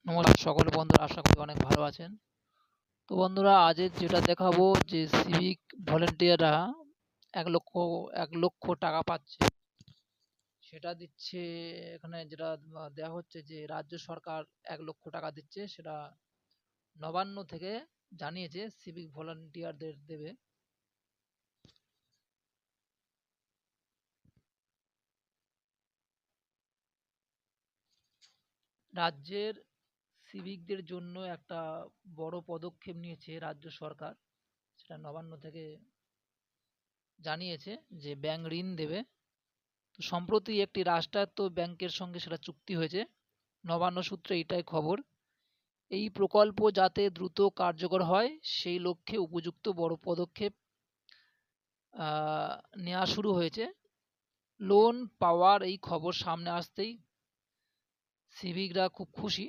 নমস্কার সকল বন্ধুরা, আশা করি অনেক ভালো আছেন। তো বন্ধুরা, আজের যেটা দেখাবো যে সিভিক ভলেন্টিয়াররা এক লক্ষ টাকা পাচ্ছে। সেটা দিচ্ছে এখানে, যেটা দেওয়া হচ্ছে যে রাজ্য সরকার 1 লক্ষ টাকা দিচ্ছে, সেটা নবান্ন থেকে জানিয়েছে সিভিক ভলান্টিয়ারদের দেবে। রাজ্যের সিভিকদের জন্য একটা বড় পদক্ষেপ নিয়েছে রাজ্য সরকার, সেটা নবান্ন থেকে জানিয়েছে যে ব্যাংক ঋণ দেবে। তো সম্প্রতি একটি রাষ্ট্রায়ত্ত ব্যাংকের সঙ্গে সেটা চুক্তি হয়েছে, নবান্ন সূত্রে এটাই খবর। এই প্রকল্প যাতে দ্রুত কার্যকর হয় সেই লক্ষ্যে উপযুক্ত বড় পদক্ষেপ নেওয়া শুরু হয়েছে। লোন পাওয়ার এই খবর সামনে আসতেই সিভিকরা খুব খুশি।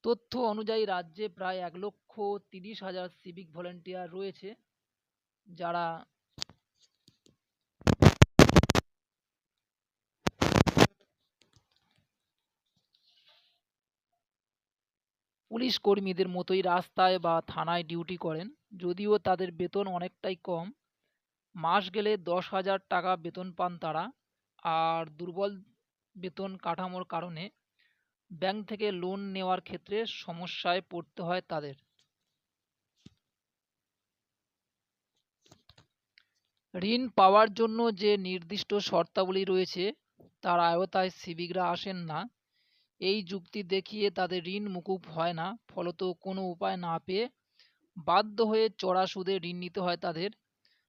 তথ্য অনুযায়ী রাজ্যে প্রায় 1,30,000 সিভিক ভলেন্টিয়ার রয়েছে, যারা পুলিশ কর্মীদের মতোই রাস্তায় বা থানায় ডিউটি করেন, যদিও তাদের বেতন অনেকটাই কম। মাস গেলে 10,000 টাকা বেতন পান তারা। আর দুর্বল বেতন কাঠামোর কারণে ব্যাংক থেকে লোন নেওয়ার ক্ষেত্রে সমস্যায় পড়তে হয় তাদের। ঋণ পাওয়ার জন্য যে নির্দিষ্ট শর্তাবলী রয়েছে তার আওতায় সিভিকরা আসেন না। এই যুক্তি দেখিয়ে তাদের ঋণ মুকুব হয় না, ফলত কোনো উপায় না পেয়ে বাধ্য হয়ে চড়া সুদে ঋণ নিতে হয় তাদের।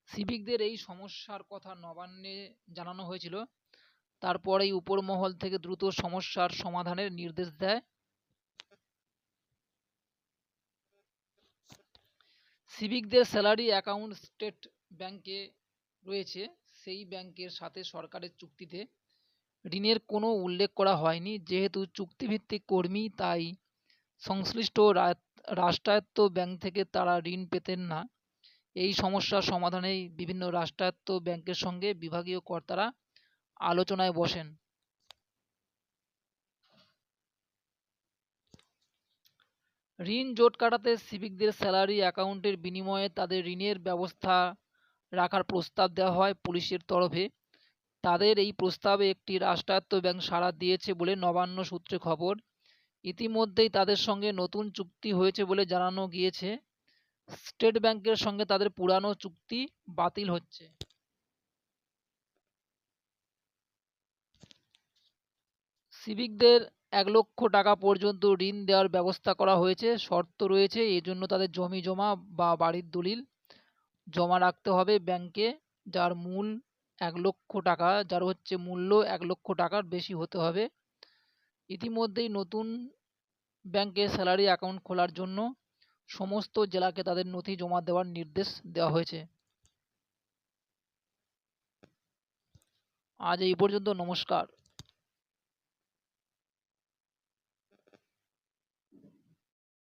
সিভিকদের এই সমস্যার কথা নবান্নে জানানো হয়েছিল। তারপরেই উপর মহল থেকে দ্রুত সমস্যার সমাধানের নির্দেশ দেয়। সিভিকদের স্যালারি অ্যাকাউন্ট স্টেট ব্যাংকে রয়েছে। সেই ব্যাংকের সাথে সরকারের চুক্তিতে ঋণের কোনো উল্লেখ করা হয়নি। যেহেতু চুক্তিভিত্তিক কর্মী, তাই সংশ্লিষ্ট রাষ্ট্রায়ত্ত ব্যাংক থেকে তারা ঋণ পেতেন না। এই সমস্যার সমাধানেই বিভিন্ন রাষ্ট্রায়ত্ত ব্যাংকের সঙ্গে বিভাগীয় কর্তারা আলোচনায় বসেন। ঋণ জোট কাটাতে সিভিকদের স্যালারি অ্যাকাউন্টের বিনিময়ে তাদের ঋণের ব্যবস্থা রাখার প্রস্তাব দেওয়া হয় পুলিশের তরফে। তাদের এই প্রস্তাবে একটি রাষ্ট্রায়ত্ত ব্যাংক সাড়া দিয়েছে বলে নবান্ন সূত্রে খবর। ইতিমধ্যেই তাদের সঙ্গে নতুন চুক্তি হয়েছে বলে জানানো গিয়েছে। স্টেট ব্যাংকের সঙ্গে তাদের পুরানো চুক্তি বাতিল হচ্ছে। সিভিকদের 1 লক্ষ টাকা পর্যন্ত ঋণ দেওয়ার ব্যবস্থা করা হয়েছে। শর্ত রয়েছে, এজন্য তাদের জমি জমা বা বাড়ির দলিল জমা রাখতে হবে ব্যাংকে, যার মূল 1 লক্ষ টাকা, যার মূল্য 1 লক্ষ টাকার বেশি হতে হবে। ইতিমধ্যেই নতুন ব্যাংকে স্যালারি অ্যাকাউন্ট খোলার জন্য সমস্ত জেলাকে তাদের নথি জমা দেওয়ার নির্দেশ দেওয়া হয়েছে। আজ এই পর্যন্ত। নমস্কার।